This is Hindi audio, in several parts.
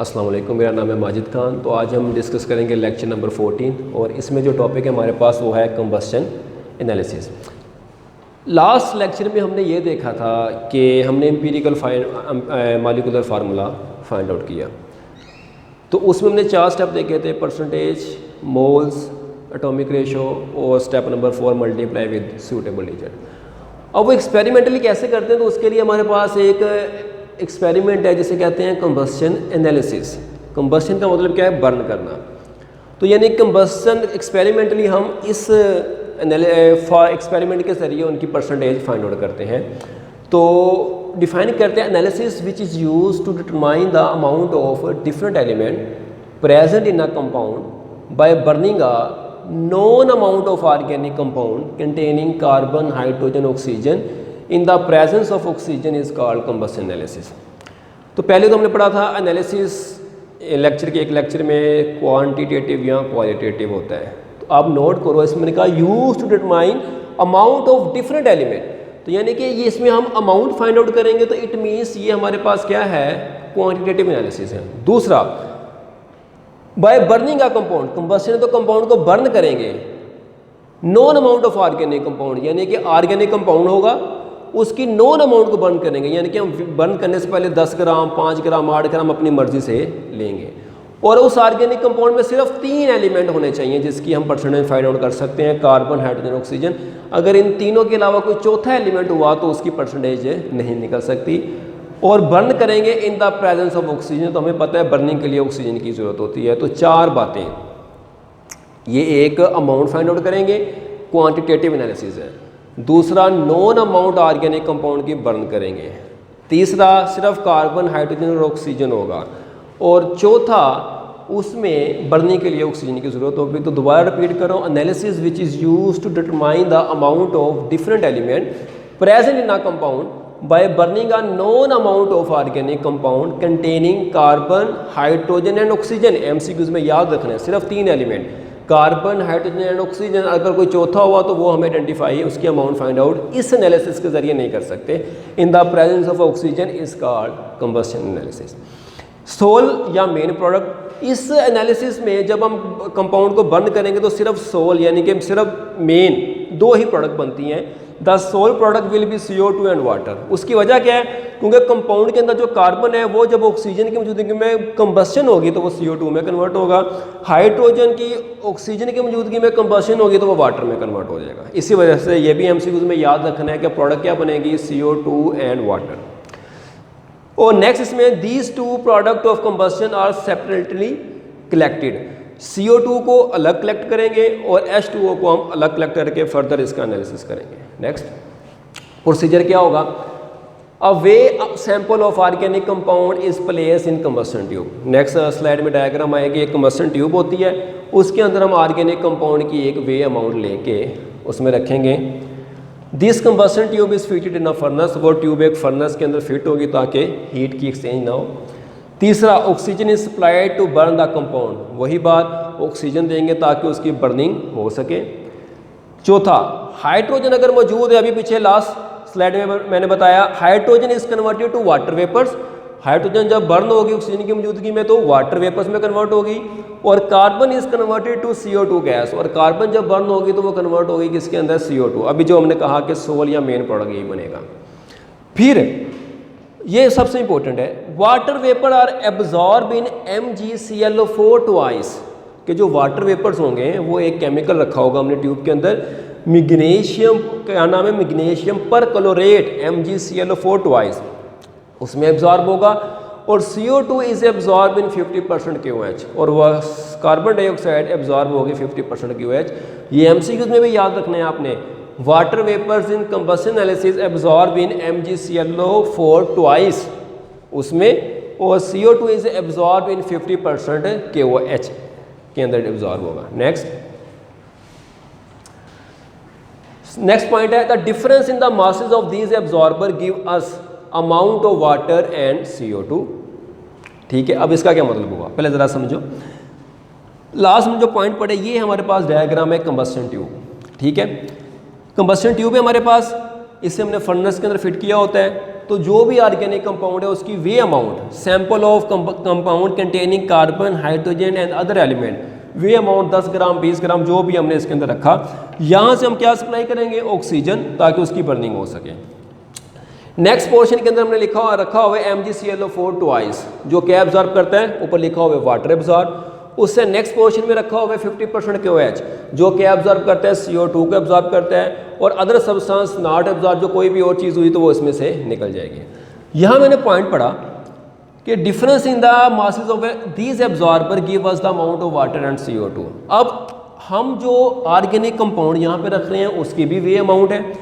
अस्सलाम वालेकुम, मेरा नाम है माजिद खान। तो आज हम डिस्कस करेंगे लेक्चर नंबर 14 और इसमें जो टॉपिक है हमारे पास वो है कंबस्शन एनालिसिस। लास्ट लेक्चर में हमने ये देखा था कि हमने empirical molecular formula find out किया। तो उसमें हमने 4 स्टेप देखे थे, परसेंटेज, मोल्स, एटॉमिक रेशो और step number 4 multiply with suitable agent. अब वो एक्सपेरिमेंटली कैसे करते हैं, तो उसके लिए हमारे पास एक एक्सपेरिमेंट है जिसे कहते हैं कंबस्शन एनालिसिस। कंबस्शन का मतलब क्या है? बर्न करना। तो यानी कंबस्शन एक्सपेरिमेंटली हम इस एक्सपेरिमेंट के ज़रिए उनकी परसेंटेज फाइंड आउट करते हैं। तो डिफाइन करते हैं analysis which is use to determine the amount of different element present in a compound by burning a known amount of organic compound containing carbon, hydrogen, oxygen in the presence of oxygen is called combustion analysis। तो पहले तो हमने पढ़ा था एनालिसिस लेक्चर के एक लेक्चर में क्वांटिटेटिव या क्वालिटेटिव होता है। तो आप नोट करो, इसमें मैंने कहा use to determine amount of different element. तो यानी कि ये इसमें हम अमाउंट फाइंड आउट करेंगे, तो इट मीन्स ये हमारे पास क्या है? क्वांटिटेटिव एनालिसिस है। दूसरा, बाय बर्निंग का कंपाउंड, कंबस्शन तो कंपाउंड को बर्न करेंगे। Non amount of organic compound, यानी कि ऑर्गेनिक कंपाउंड होगा उसकी नॉन अमाउंट को बर्न करेंगे, यानी कि हम बर्न करने से पहले 10 ग्राम, 5 ग्राम, 8 ग्राम अपनी मर्जी से लेंगे। और उस ऑर्गेनिक कंपाउंड में सिर्फ 3 एलिमेंट होने चाहिए जिसकी हम परसेंटेज फाइंड आउट कर सकते हैं, कार्बन, हाइड्रोजन, ऑक्सीजन। अगर इन तीनों के अलावा कोई चौथा एलिमेंट हुआ तो उसकी परसेंटेज नहीं निकल सकती। और बर्न करेंगे इन द प्रेजेंस ऑफ ऑक्सीजन। तो हमें पता है बर्निंग के लिए ऑक्सीजन की ज़रूरत होती है। तो 4 बातें, ये एक अमाउंट फाइंड आउट करेंगे, क्वांटिटेटिव एनालिसिस है। दूसरा, नॉन अमाउंट ऑर्गेनिक कंपाउंड की बर्न करेंगे। तीसरा, सिर्फ कार्बन, हाइड्रोजन और ऑक्सीजन होगा। और चौथा, उसमें बर्निंग के लिए ऑक्सीजन की ज़रूरत होगी। तो दोबारा रिपीट करो, analysis which is use to determine the amount of different element present in a compound by burning a known amount of organic compound containing carbon, hydrogen and oxygen। MCQs में याद रखना है सिर्फ 3 element, carbon, hydrogen and oxygen. अगर कोई चौथा हुआ तो वो हमें आइडेंटिफाई, उसकी अमाउंट फाइंड आउट इस एनालिसिस के जरिए नहीं कर सकते। In the presence of oxygen is called combustion analysis. Sole या मेन प्रोडक्ट, इस एनालिसिस में जब हम कंपाउंड को बर्न करेंगे तो सिर्फ सोल यानी कि सिर्फ मेन 2 ही प्रोडक्ट बनती हैं। The sole product will be CO2 and water. उसकी वजह क्या है? क्योंकि कंपाउंड के अंदर जो कार्बन है वो जब ऑक्सीजन की मौजूदगी में कंबस्शन होगी तो वो CO2 में कन्वर्ट होगा। हाइड्रोजन की ऑक्सीजन की मौजूदगी में कंबस्शन होगी तो वो वाटर में कन्वर्ट हो जाएगा। इसी वजह से ये भी MCQs में याद रखना है कि प्रोडक्ट क्या बनेगी? CO2 and water. और नेक्स्ट इसमें these 2 product of combustion are separately collected. CO2 को अलग कलेक्ट करेंगे और H2O को हम अलग कलेक्ट करके फर्दर इसका एनालिसिस करेंगे। नेक्स्ट प्रोसीजर क्या होगा? A weigh sample of organic compound is place in combustion tube. Next slide में डायग्राम आएगी, एक कंबस्शन ट्यूब होती है, उसके अंदर हम ऑर्गेनिक कंपाउंड की एक वे अमाउंट लेके उसमें रखेंगे। This combustion tube is fitted in a furnace. वो ट्यूब एक फर्नेस के अंदर फिट होगी ताकि हीट की एक्सचेंज ना हो। तीसरा, oxygen is supplied to burn the compound. वही बात, ऑक्सीजन देंगे ताकि उसकी बर्निंग हो सके। चौथा, हाइड्रोजन अगर मौजूद है, अभी पीछे लास्ट स्लाइड में मैंने बताया, hydrogen is converted to water vapours. Hydrogen जब बर्न होगी ऑक्सीजन की मौजूदगी में तो वाटर वेपर्स में कन्वर्ट होगी। और carbon is converted to CO2 gas. और कार्बन जब बर्न होगी तो वो कन्वर्ट होगी किसके अंदर? CO2। अभी जो हमने कहा कि सोल या मेन प्रोडक्ट यही बनेगा। फिर ये सबसे इंपॉर्टेंट है, water vapour are absorb in MgClO4 twice. कि जो वाटर वेपर्स होंगे वो एक केमिकल रखा होगा हमने ट्यूब के अंदर, मैग्नीशियम, क्या नाम है? मैग्नीशियम परक्लोरेट, MgClO4 ट्वाइस, उसमें एब्जॉर्ब होगा। और CO2 is absorb in 50% QH। और वह कार्बन डाइऑक्साइड एब्जॉर्ब होगी 50% QH। ये MCQs में भी याद रखना है आपने। Water vapours in combustion analysis absorb in MgClO4 twice उसमें, और CO2 is absorb in 50% KOH के अंदर एब्जॉर्ब होगा। नेक्स्ट पॉइंट है, the difference in the masses of these absorber give us amount of water and CO2। ठीक है, अब इसका क्या मतलब हुआ पहले ज़रा समझो। लास्ट में जो पॉइंट पड़े, ये हमारे पास डायग्राम है कंबस्शन ट्यूब। ठीक है, कंबस्शन ट्यूब है हमारे पास, इसे हमने फर्नेस के अंदर फिट किया होता है। तो जो भी ऑर्गेनिक कंपाउंड है उसकी weigh amount, sample of compound containing carbon, hydrogen and other element, weigh amount 10 gram 20 gram जो भी हमने इसके अंदर रखा, यहाँ से हम क्या सप्लाई करेंगे, ऑक्सीजन, ताकि उसकी बर्निंग हो सके। नेक्स्ट पोर्शन के अंदर हमने रखा हुआ है MgClO4 ट्वाइस, जो क्या एब्जॉर्ब करता है, ऊपर लिखा हुआ है वाटर एब्जॉर्ब। उससे नेक्स्ट पोर्शन में रखा हुआ है 50% KOH, जो क्या एब्जॉर्ब करता है, CO2 को एब्जॉर्ब करता है, और अदर सब्सटेंस नॉट एब्जॉर्ब, जो कोई भी और चीज़ हुई तो वो इसमें से निकल जाएगी। यहाँ मैंने पॉइंट पढ़ा कि difference in the masses of these absorber give us the amount of water and CO2। अब हम जो ऑर्गेनिक कंपाउंड यहाँ पे रख रहे हैं उसकी भी वे अमाउंट है,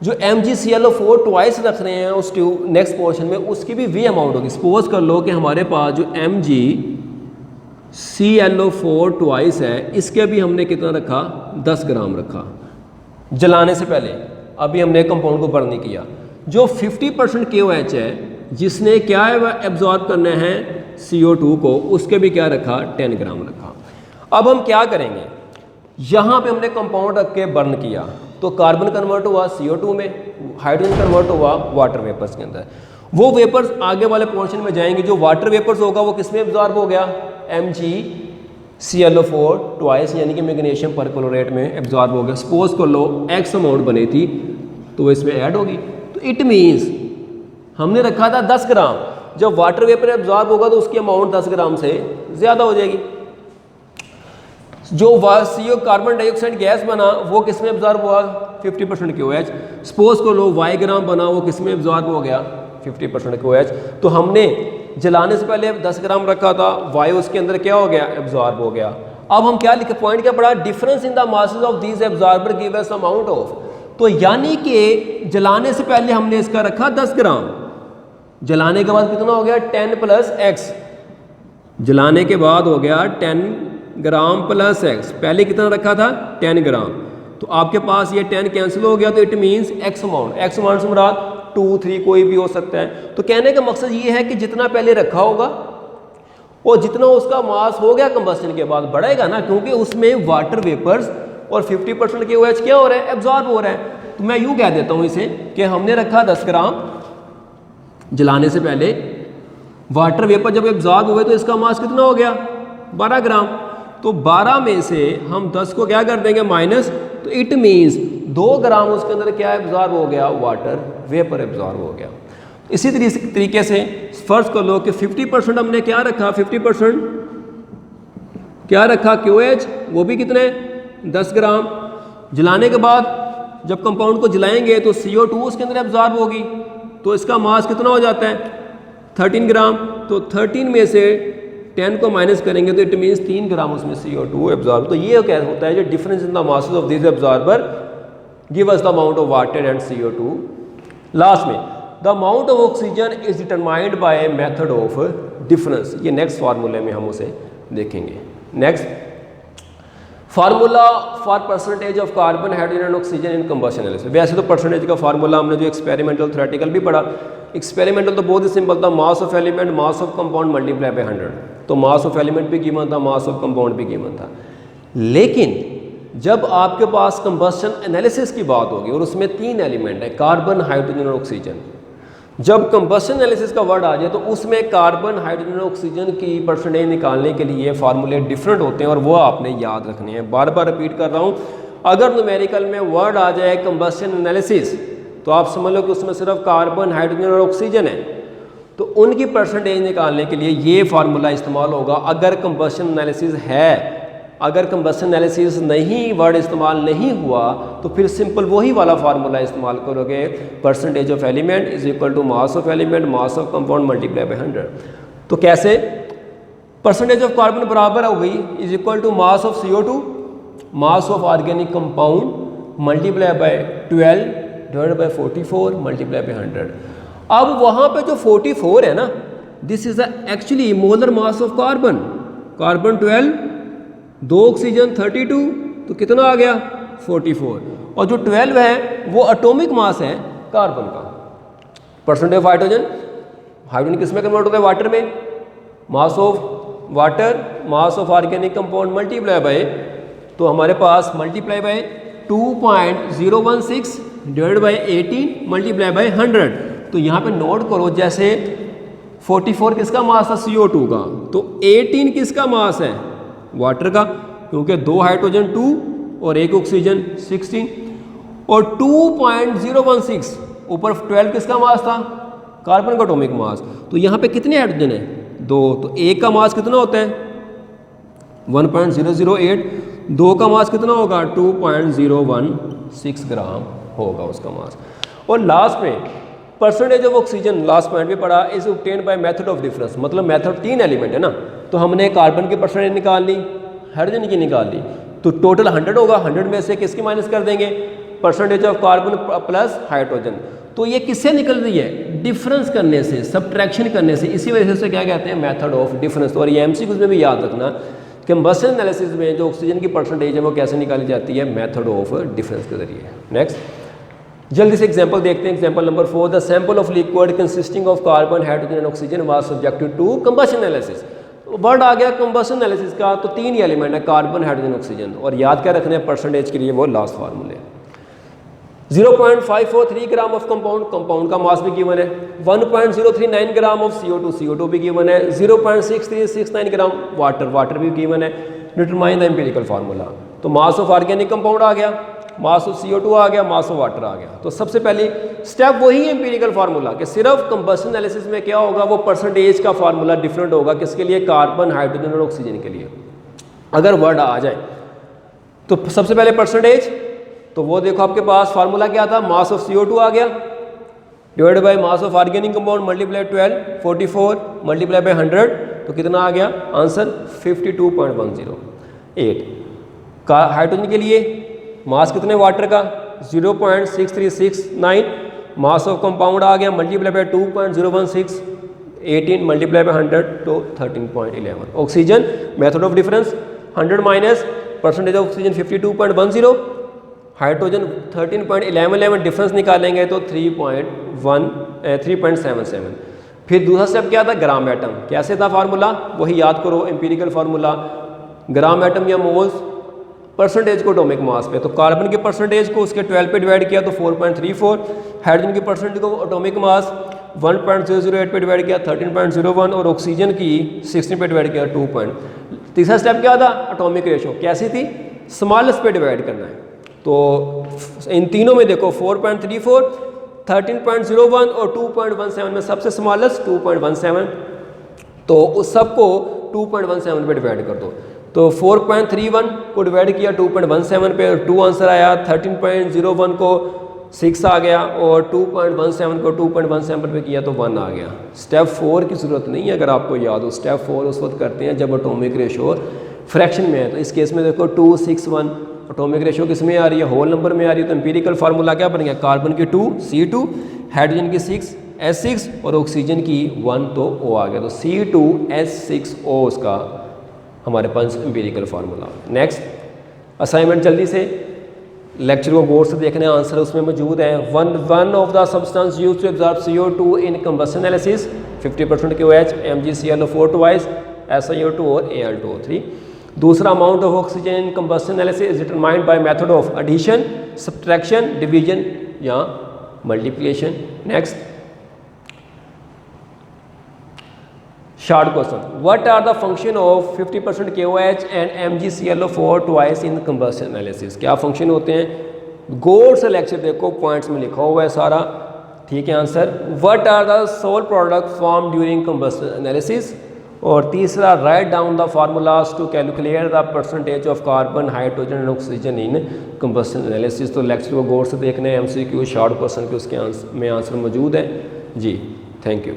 जो MgClO4 ट्वाइस रख रहे हैं उस नेक्स्ट पोर्शन में उसकी भी वे अमाउंट होगी। सपोज कर लो कि हमारे पास जो MgClO4 ट्वाइस है, इसके भी हमने कितना रखा, 10 ग्राम रखा जलाने से पहले, अभी हमने कंपाउंड को बर्न नहीं किया। जो 50% KOH है जिसने क्या है वह एब्जॉर्ब करना है CO2 को, उसके भी क्या रखा, 10 ग्राम रखा। अब हम क्या करेंगे, यहाँ पे हमने कंपाउंड रख के बर्न किया तो कार्बन कन्वर्ट हुआ CO2 में, हाइड्रोजन कन्वर्ट हुआ वाटर वेपर्स के अंदर। वो वेपर्स आगे वाले पोर्शन में जाएंगे, जो वाटर वेपर्स होगा वो किस में एब्जॉर्ब हो गया, MgClO4 ट्वाइस यानी कि मैग्नीशियम परक्लोरेट में एब्जॉर्ब हो गया। सपोज कर लो X अमाउंट बनी थी तो वो इसमें ऐड होगी, तो इट मीन्स हमने रखा था 10 ग्राम, जब वाटर वेपर एब्जॉर्ब होगा तो उसकी अमाउंट 10 ग्राम से ज़्यादा हो जाएगी। जो CO कार्बन डाइऑक्साइड गैस बना वो किस में एब्जॉर्ब हुआ, 50% KOH। सपोज कर लो Y ग्राम बना, वो किस में एब्जॉर्ब हो गया, 50% KOH। तो हमने जलाने से पहले 10 ग्राम रखा था, वायु उसके अंदर क्या हो गया, एब्जॉर्ब हो गया। अब हम क्या लिखे, पॉइंट क्या पढ़ा, difference in the masses of these absorber give us amount of, तो यानी कि जलाने से पहले हमने इसका रखा 10 ग्राम, जलाने के बाद कितना हो गया, 10 + X, जलाने के बाद हो गया 10 ग्राम + X, पहले कितना रखा था, 10 ग्राम। तो आपके पास ये 10 कैंसिल हो गया, तो इट मीन्स X अमाउंट से मुराद 2 3 कोई भी हो सकता है। तो कहने का मकसद ये है कि जितना पहले रखा होगा और जितना उसका मास हो गया कंबस्शन के बाद बढ़ेगा ना, क्योंकि उसमें वाटर वेपर्स और 50% KOH क्या हो रहा है, एब्जॉर्ब हो रहा है। तो मैं यूँ कह देता हूँ इसे कि हमने रखा 10 ग्राम जलाने से पहले, वाटर वेपर जब एब्जॉर्ब हुए तो इसका मास कितना हो गया, 12 ग्राम। तो 12 में से हम 10 को क्या कर देंगे, माइनस, तो इट मीन्स 2 ग्राम उसके अंदर क्या एब्जॉर्ब हो गया, वाटर वेपर एब्जॉर्ब हो गया। इसी तरीके से फर्ज कर लो कि 50% हमने क्या रखा, 50% क्या रखा, KOH, वो भी कितने, 10 ग्राम। जलाने के बाद जब कंपाउंड को जलाएंगे तो CO2 उसके अंदर एब्जॉर्ब होगी, तो इसका मास कितना हो जाता है, 13 ग्राम। तो 13 में से 10 को माइनस करेंगे तो इट मीन्स 3 ग्राम उसमें CO2 एब्जॉर्ब। तो ये क्या होता है, जो difference in the masses of this absorber give us the amount of water and CO2। Last में the amount of oxygen is determined by method of difference, ये नेक्स्ट फार्मूले में हम उसे देखेंगे। Next formula for percentage of carbon, hydrogen and oxygen in combustion analysis. वैसे तो परसेंटेज का फार्मूला हमने जो एक्सपेरिमेंटल थ्योरेटिकल भी पढ़ा, एक्सपेरिमेंटल तो बहुत ही सिंपल था, मास of element mass of compound multiply by 100। तो मास ऑफ एलिमेंट भी गिवन था, मास ऑफ कंपाउंड भी गिवन था। लेकिन जब आपके पास कंबशन एनालिसिस की बात होगी और उसमें 3 एलिमेंट है, कार्बन, हाइड्रोजन और ऑक्सीजन, जब कंबशन एनालिसिस का वर्ड आ जाए तो उसमें कार्बन, हाइड्रोजन और ऑक्सीजन की परसेंटेज निकालने के लिए फार्मूले डिफरेंट होते हैं और वो आपने याद रखने हैं। बार बार रिपीट कर रहा हूँ, अगर न्यूमेरिकल में वर्ड आ जाए कंबशन एनालिसिस तो आप समझ लो कि उसमें सिर्फ कार्बन, हाइड्रोजन और ऑक्सीजन है, तो उनकी परसेंटेज निकालने के लिए ये फार्मूला इस्तेमाल होगा। अगर कंबशन एनालिसिस है, अगर कंबशन एनालिसिस नहीं, वर्ड इस्तेमाल नहीं हुआ, तो फिर सिंपल वही वाला फार्मूला इस्तेमाल करोगे, percentage of element is equal to mass of element mass of compound multiply by 100। तो कैसे, परसेंटेज ऑफ कार्बन बराबर हो गई is equal to mass of CO2 mass of organic compound multiply by 12 divided by 44 multiply by 100। अब वहाँ पे जो 44 है ना, this is actually molar mass of carbon, carbon 12, 2 oxygen 32, तो कितना आ गया 44, और जो 12 है वो एटॉमिक मास है कार्बन का। परसेंटेज ऑफ हाइड्रोजन, हाइड्रोजन किस में कन्वर्ट होता है, वाटर में, mass of water mass of organic compound multiply by, तो हमारे पास multiply by 2.016 divide by 80 multiply by 100, तो यहाँ पे नोट करो, जैसे 44 किसका मास था CO2 का, तो 18 किसका मास है वाटर का, क्योंकि 2 हाइड्रोजन 2 और 1 ऑक्सीजन 16, और 2.016 ऊपर 12 किसका मास था कार्बन का एटॉमिक मास। तो यहाँ पे कितने हाइड्रोजन है 2, तो 1 का मास कितना होता है 1.008, 2 का मास कितना होगा 2.016 ग्राम होगा उसका मास। और लास्ट में percentage of oxygen, last point भी पढ़ा, is obtained by method of difference, मतलब मेथड 3 एलिमेंट है ना, तो हमने कार्बन की परसेंटेज निकाल ली, हाइड्रोजन की निकाल ली, तो टोटल 100 होगा, 100 में से किसकी माइनस कर देंगे percentage of carbon plus hydrogen. तो ये किससे निकल रही है डिफरेंस करने से, सब्ट्रैक्शन करने से, इसी वजह से क्या कहते हैं मेथड ऑफ डिफरेंस। और ये एमसीक्यूज में भी याद रखना, कंबशन एनालिसिस में जो ऑक्सीजन की परसेंटेज है वो कैसे निकाली जाती है मेथड ऑफ डिफरेंस के जरिए। नेक्स्ट जल्दी से एग्जांपल देखते हैं। Example number 4, the sample of liquid consisting of carbon hydrogen and oxygen was subjected to combustion analysis. Word आ गया कंबशन एनालिसिस का, तो 3 ही एलिमेंट है कार्बन हाइड्रोजन ऑक्सीजन, और याद क्या रखना है परसेंटेज के लिए वो लास्ट फार्मूले। 0.543 ग्राम ऑफ कंपाउंड, कंपाउंड का मास भी गिवन है। 1.039 ग्राम ऑफ CO2, CO2 भी गिवन है। 0.6369 ग्राम वाटर, वाटर भी गिवन है। डिटरमाइन द एम्पिरिकल फार्मूला, तो मास ऑफ ऑर्गेनिक कंपाउंड आ गया, मास ऑफ CO2 आ गया, मास ऑफ वाटर आ गया। तो सबसे पहली स्टेप वही है एम्पिरिकल फार्मूला, कि सिर्फ कंबशन एनालिसिस में क्या होगा वो परसेंटेज का फार्मूला डिफरेंट होगा, किसके लिए कार्बन हाइड्रोजन और ऑक्सीजन के लिए। अगर वर्ड आ जाए तो सबसे पहले परसेंटेज, तो वो देखो आपके पास फार्मूला क्या था, मास ऑफ CO2 आ गया divide by mass of organic compound multiply 12, 44 multiply by 100, तो कितना आ गया आंसर 52.108। का हाइड्रोजन के लिए मास कितने वाटर का 0.6369, मास ऑफ कंपाउंड आ गया मल्टीप्लाई बाय 2.016, 18 मल्टीप्लाई बाय 100 तो 13.11। Oxygen method of difference 100 minus percentage of oxygen 52.10, hydrogen 13.11, difference निकालेंगे तो 3.77। फिर दूसरा स्टेप क्या था ग्राम एटम, कैसे था फार्मूला वही याद करो एम्पिरिकल फार्मूला, ग्राम एटम या मोल्स परसेंटेज को एटॉमिक मास पे, तो कार्बन के परसेंटेज को उसके 12 पे डिवाइड किया तो 4.34, हाइड्रोजन की परसेंटेज को एटॉमिक मास 1.008 पे डिवाइड किया 13.01, और ऑक्सीजन की 16 पे डिवाइड किया 2. तीसरा स्टेप क्या था एटॉमिक रेशो, कैसी थी स्मॉलेस्ट पे डिवाइड करना है। तो इन तीनों में देखो 4.34, 13.01 और 2.17 में सबसे स्मॉलेस्ट 2.17, तो उस सबको 2.17 पे डिवाइड कर दो, तो 4.31 को डिवाइड किया 2.17 पे 2 आंसर आया, 13.01 को 6 आ गया, और 2.17 को 2.17 पे किया तो 1 आ गया। स्टेप 4 की ज़रूरत नहीं है अगर आपको याद हो, स्टेप 4 उस वक्त करते हैं जब एटॉमिक रेशो फ्रैक्शन में है। तो इस केस में देखो 261 एटॉमिक रेशो किस में आ रही है होल नंबर में आ रही है, तो एम्पिरिकल फार्मूला क्या बन गया कार्बन की 2 C2, हाइड्रोजन की 6 S6 और ऑक्सीजन की 1 तो O आ गया, तो C2H6O उसका हमारे पास एम्पिरिकल फार्मूला। नेक्स्ट असाइनमेंट जल्दी से लेक्चर को गौर से देखने, आंसर उसमें मौजूद है। One of the substance used to absorb CO2 in combustion analysis 50% KOH, MgClO4 twice, SiO2 और Al2O3। दूसरा amount of oxygen in combustion analysis is determined by method of addition, subtraction, division या multiplication. Next short question, what are the function of 50% KOH and MgClO4 twice in combustion analysis, क्या फंक्शन होते हैं, गौर से लेक्चर देखो पॉइंट्स में लिखा हुआ है सारा, ठीक है answer. What are the sole product form during combustion analysis, और तीसरा write down the formulas to calculate the percentage of carbon hydrogen and oxygen in combustion analysis. तो लेक्चर को गौर से देखना है, MCQ शॉर्ट क्वेश्चन के उसके में आंसर मौजूद है जी। Thank you.